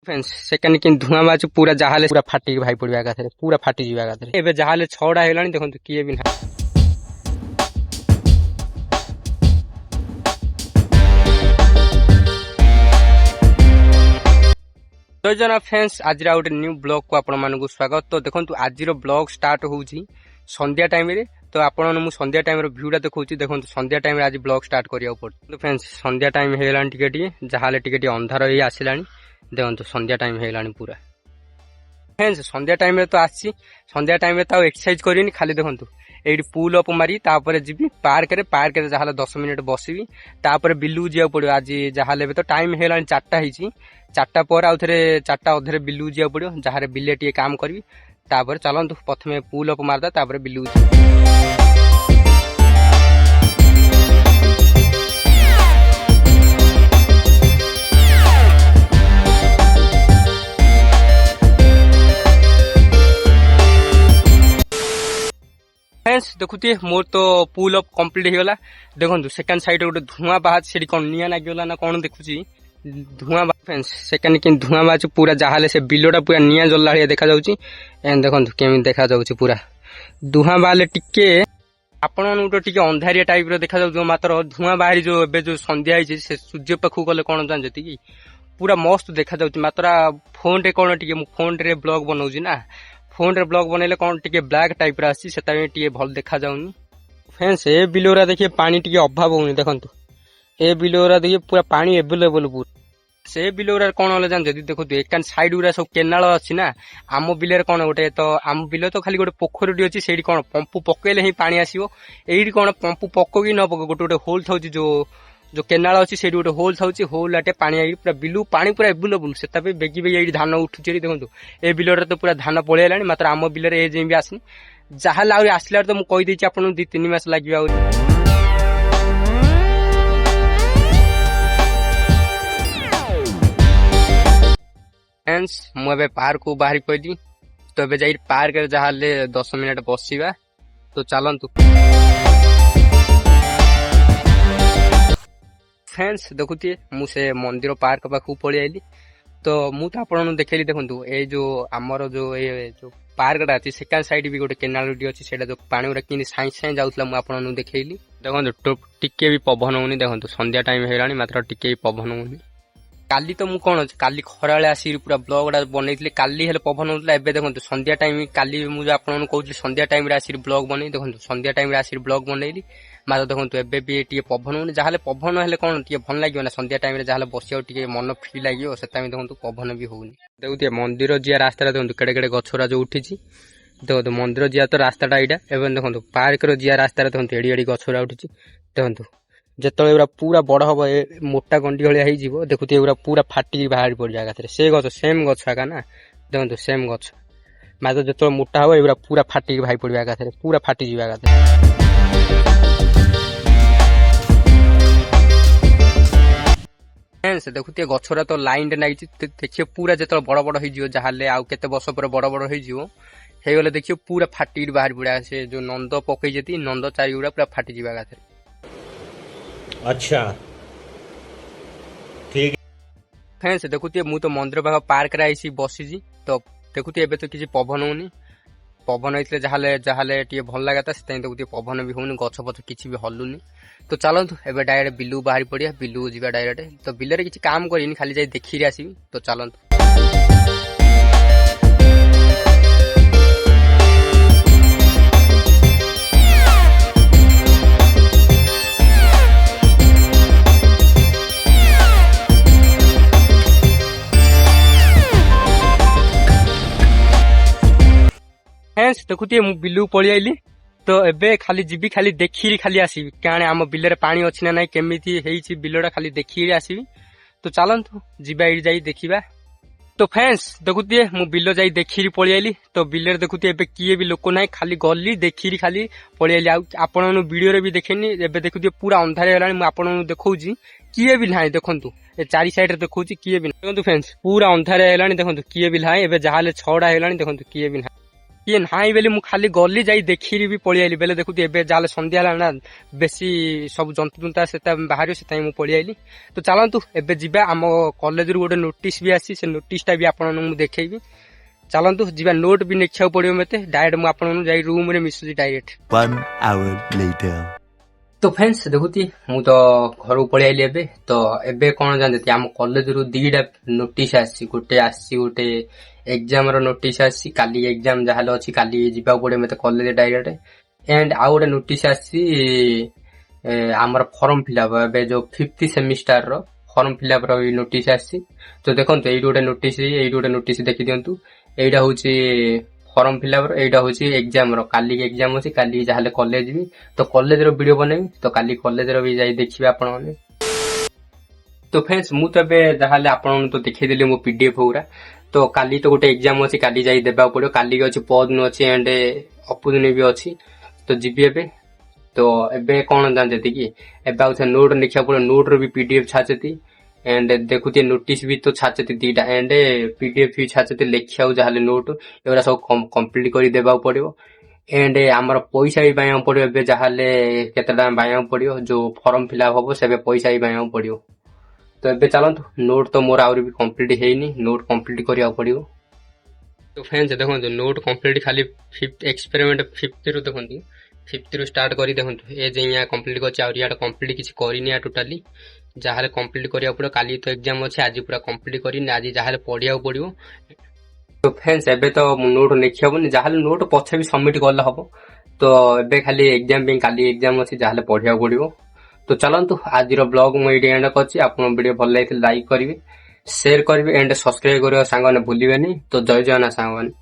Friends second कि धुआं बाजू पूरा जहाले पूरा फाटी भाई पड़िया एकाथरे पूरा फाटी जीवा एकाथरे एबे जहाले 6टा हेलानी देखंतु किए भी ना जय जना फ्रेंड्स आज गोटे न्यू ब्लॉग को आपण मानक स्वागत। तो देखो आज ब्लॉग स्टार्ट होउची संध्या टाइम रे। तो आपण मु संध्या टाइम रो व्यूटा देखौची देखो संध्या टाइम रे आज ब्लॉग स्टार्ट करिया पड़। तो फ्रेंड्स संध्या टाइम हेलानी टिके जहाले टिके अंधार ही आसिलानी देखो संध्या टाइम हेलानी पूरा। फ्रेंड्स संध्या टाइम रे तो आसी संध्या टाइम रे तो एक्सरसाइज करिनी खाली देखो एठी पुल अप मारी तापर जीवी पार्क रे जहाले 10 मिनिट बसबी तापर बिलू जिया पड़ो। आज जहाले तो टाइम हेलानी 4टा हिची 4टा पर आउ थे 4टा अधे बिलू जिया पड़ो जहाँ बिले टे काम करी तापर चलतु प्रथमे पुल अप मारदा तापर बिलू फ्रेंड्स देखुए मोर तो पुल अप कंप्लीट होगा। देखो सेकंड साइड गोटे धुआं बाहर से कौन निआ लगिगला ना कौन देखुची धुआं। फ्रेंड्स सेकंड कि धुआं बाजू पूरा जहाले से बिलोटा पूरा निआ जल्ला देखा जाउची एंड देखो केमी देखा जाउची पूरा धुआं बाहले टिके आपण टिके अंधारिया टाइप रो देखा जाउछ। मात्र धुआं बाहरी जो एबे जो संध्या हिची से सूर्य पाखु गले कौन जानजती कि पूरा मस्त देखा जाउची। मात्र फोन रे कौन टिके फोन रे ब्लॉग बनाउची ना फोन रे ब्लॉग बनैले कौन टिके ब्लैक टाइप रा आसी सेता में टिके भल देखा जाउनी। फ्रेंड्स ए बिलोरा देखिए पानी टिके अभाव होनी देखंतु ए बिलोरा देखिए पूरा पानी अवेलेबल पूरा से बिलोरा कौन होले जान जदी देखो एकान साइड गुरा सब केनाल अछि ना आम बिलेर कौन गोटे तो आम बिले तो खाली गोटे पोखरी अछि सेठी कौन पंपु पकेले ही पानी आसीबो एठी कौन पंपु पको कि न पको गोटे गोटे होल थाउची जो केनाल अछि सेठी गोटे होल थाउची होल आटे पानी आई पूरा बिलु पानी पूरा अवेलेबल सेता पे बेगी बेगी एठी धान उठुचेरी देखंतु ए बिलोरा तो पूरा धान पळेलानी मात्र आम बिलेर ए जेम भी आसनी जहा लाउरी आसलार तो मु कहि दैछि आपन 2-3 मास लागिबा आउरी। फ्रेंड्स मुझे पार्क को बाहर पड़ी तो ए जाई पार्क जहाँ 10 मिनिट बसवा तो चलतु। फ्रेंड्स देखुए मुझे मंदिर पार्क पाखु पलि आइली तो मुझे आपन देखली देखु ये जो आमर जो ये जो पार्कटा अच्छी सेकेंड साइड भी गोटे केनाल अच्छी से जो पानी गुरा कि साई साई जाऊला मुझे देखली देखो टिके भी पवन होनी देखो संध्या टाइम है मात्र टिके भी पवन होनी। काली तो मु कौन काली खराले आसी पूरा ब्लॉग बनई काली हेले पवन होता एबे देखो संध्या टाइम काली मुझे आपन कहूँ संध्या टाइम रे आसी ब्लॉग बनई देखो संध्या टाइम रे आसी ब्लॉग बनईली मात्र देखो एबे भी टिके पवन होनी जहाँ पवन हेले कौन टिके भल लगे ना संध्या टाइम रे जहाँ बसिया टिके मन फ्री लगे से देखो पवन भी होनी। देखुए मंदिर जिया रास्ता देखो केड़े केड़े गछरा जो उठी देखो मंदिर जिया तो रास्ताटा यहाँ एवं देखो पार्क जिया रास्ता देखो एड़ी एड़ी गछरा उठी देखो जिते पूरा बड़ हम मोटा गंडी भाया देखुए पूरा फाटी बाहर पड़ जाए से गच सेम गछ आका ना देखो सेम गछ मात्र जो मोटा हम ये पूरा फाटी भाई पड़ एकाथरे पूरा फाटी जाए। देखुए गछरा तो लाइन नागी देखिए पूरा जो बड़ बड़ हो जहाँ आउ के वर्ष पर बड़ बड़ हो देखिए पूरा फाटी बाहर पड़ा से जो नंद पकई नंद चारिगुड़ा पूरा फाटी जाए एकाथरे। अच्छा ठीक फ्रेंड्स देखुए मु तो मंदिर पाख पार्क रे आइसी बसी तो देखुए एबे तो किसी पवन होनी पवन होते जहाँ टे भल लगा से देखुए पवन भी होनी गछ पछ किसी भी हलुनी। तो चलतु एबे डायरेक्ट बिलू बाहर पड़िया बिलू जीवा डायरेक्ट तो बिलरे किसी काम करिनी खाली जाई देखी आसबि तो चलतु। फ्रेंड्स देखुए मु बिलू पलि आइली तो एबे खाली जीवी खाली देखी खाली आसबि क्या आम बिलरे पानी अच्छी ना ना केमिति हेइछि बिलटा खाली देखी आसबि तो चलतु जीवा एडी जाई देखिबा। तो फ्रेंड्स देखुए मु बिल जाई देखी पलि आइली तो बिलरे देखुए एबे किए भी लोक ना खाली गली देखी खाली पलि आइली आपन वीडियो रे भी देखेनी एबे देखुए पूरा अंधार हेलानी मु आपन देखौछि किए भी नाही देखंतु ए चारि साइड रे देखौछि किए भी देखंतु फ्रेंड्स पूरा अंधार हेलानी देखंतु किए भी नाही एबे जहाले 6टा हेलानी देखंतु किए भी नाही କିଏ ନାହିଁ ବୋଲି ମୁଁ ଖାଲି ଗଲି ଯାଇ ଦେଖିରି ବି ପଳେଇ ଆଇଲି ବେଲେ ଦେଖୁଛି ଏବେ ଯାହେଲେ ସନ୍ଧ୍ୟା ହେଲା ନା ବେଶୀ ସବୁ ଜନ୍ତୁ ଜୁନ୍ତା ସେଟା ବାହାରିବ ସେଥିପାଇଁ ମୁଁ ପଳେଇ ଆଇଲି। ତ ଚାଲନ୍ତୁ ଏବେ ଯିବା ଆମ କଲେଜରୁ ଗୋଟେ ନୋଟିସ୍ ବି ଆସିଛି ସେ ନୋଟିସଟା ବି ଆପଣଙ୍କୁ ମୁଁ ଦେଖେଇବି। ଚାଲନ୍ତୁ ଯିବା ନୋଟ୍ ବି ନେଖିବାକୁ ପଡିବ ମତେ ଡାଇରେକ୍ଟ ମୁଁ ଆପଣଙ୍କୁ ଯାଇ ରୁମରେ ମିଶୁଛି ଡାଇରେକ୍ଟ। 1 hour later. ତ ଫ୍ରେଣ୍ଡସ୍ ଦେଖୁଛି ମୁଁ ତ ଘରକୁ ପଳେଇ ଆଇଲି ଏବେ। ତ ଏବେ କଣ ଜାଣିଛନ୍ତି ଆମ କଲେଜରୁ ଦିଟା ନୋଟିସ୍ ଆସିଛି। ଗୋଟେ ଆସିଛି ଗୋଟେ ଏକ୍ଜାମ ର ନୋଟିସ୍ ଆସିଛି କାଲି ଏକ୍ଜାମ ଯାହାହେଲେ ଅଛି କାଲି ଯିବାକୁ ପଡିବ ମତେ କଲେଜ ଡାଇରେକ୍ଟ। ଏଣ୍ଡ ଆଉ ଗୋଟେ ନୋଟିସ୍ ଆସିଛି ଆମର ଫର୍ମ ଫିଲଅପ ଏବେ ଯୋଉ 5th ସେମିଷ୍ଟାର ର ଫର୍ମ ଫିଲଅପ ର ନୋଟିସ୍ ଆସିଛି। ତ ଦେଖନ୍ତୁ ଏଇଠି ଗୋଟେ ନୋଟିସ୍ ଦେଖି ଦିଅନ୍ତୁ। ଏଇଟା ହଉଛି ଫର୍ମ ଫିଲଅପ ର ଏଇଟା ହଉଛି ଏକ୍ଜାମ ର କାଲି ଏକ୍ଜାମ ଅଛି କାଲି ଯାହାହେଲେ କଲେଜ ଯିବି ତ କଲେଜ ର ଭିଡିଓ ବନେଇବି ତ କାଲି କଲେଜ ର ବି ଯାଇ ଦେଖିବେ ଆପଣମାନେ। ତ ଫ୍ରେଣ୍ଡସ୍ ମୁଁ ତ ଏବେ ଯାହାହେଲେ ଆପଣଙ୍କୁ ତ ଦେଖେଇଦେଲି ମୋ ପିଡିଏଫ ଗୁରା। ତ କାଲି ତ ଗୋଟେ ଏକ୍ଜାମ ଅଛି କାଲି ଯାଇ ଦେବାକୁ ପଡିବ କାଲି ଅଛି ପରଦିନ ଅଛି ଏଣ୍ଡ ଅପରଦିନ ବି ଅଛି ତ ଯିବି ଏବେ। ତ ଏବେ କଣ ଜାଣିଛନ୍ତି କି ଏବେ ଆଉ ନୋଟ ଲେଖିବାକୁ ପଡିବ ନୋଟ ର ବି ପିଡିଏଫ ଛାଡିଛନ୍ତି एंड देखुए नोटिस भी तो छाचती दीटा एंड पीडीएफ भी छाचती लेखिया जहाँ नोट एगुरा सब कंप्लीट कर देवा पड़ो एंड आमर पैसा भी बाया पड़ो ए जहाँ केते बाया पड़ो जो फॉर्म फिलअप हम से पैसा भी बाया पड़ो। तो एबे चलतु नोट तो मोर आउरी भी कंप्लीट हैनी नोट कंप्लीट करिया पड़ो। तो फ्रेंड्स देखो नोट कंप्लीट खाली फिफ्थ एक्सपेरिमेंट फिफ्थ रु देखो फिफ्थ रु स्टार्ट करी देखो ए जे यहाँ कंप्लीट कर कंप्लीट किसी करनी टोटाली जहाँ कंप्लीट करिया पड़ो काली तो एग्जाम अच्छे आज पूरा कंप्लीट करनी आज जहाँ पढ़िया पड़ो। तो फ्रेंड्स एबे तो नोट लिखी हेनी जहाँ नोट पछे भी सबमिट कले हम तो एबे खाली एग्जाम काली एग्जाम अच्छे जहाँ पढ़िया पड़ो। तो चलतु आज ब्लॉग मुझे एंड कर वीडियो भल लगे लाइक करेंगे शेयर करेंगे एंड सब्सक्राइब करने सांग भूलें। तो जय जगन्नाथ सांग।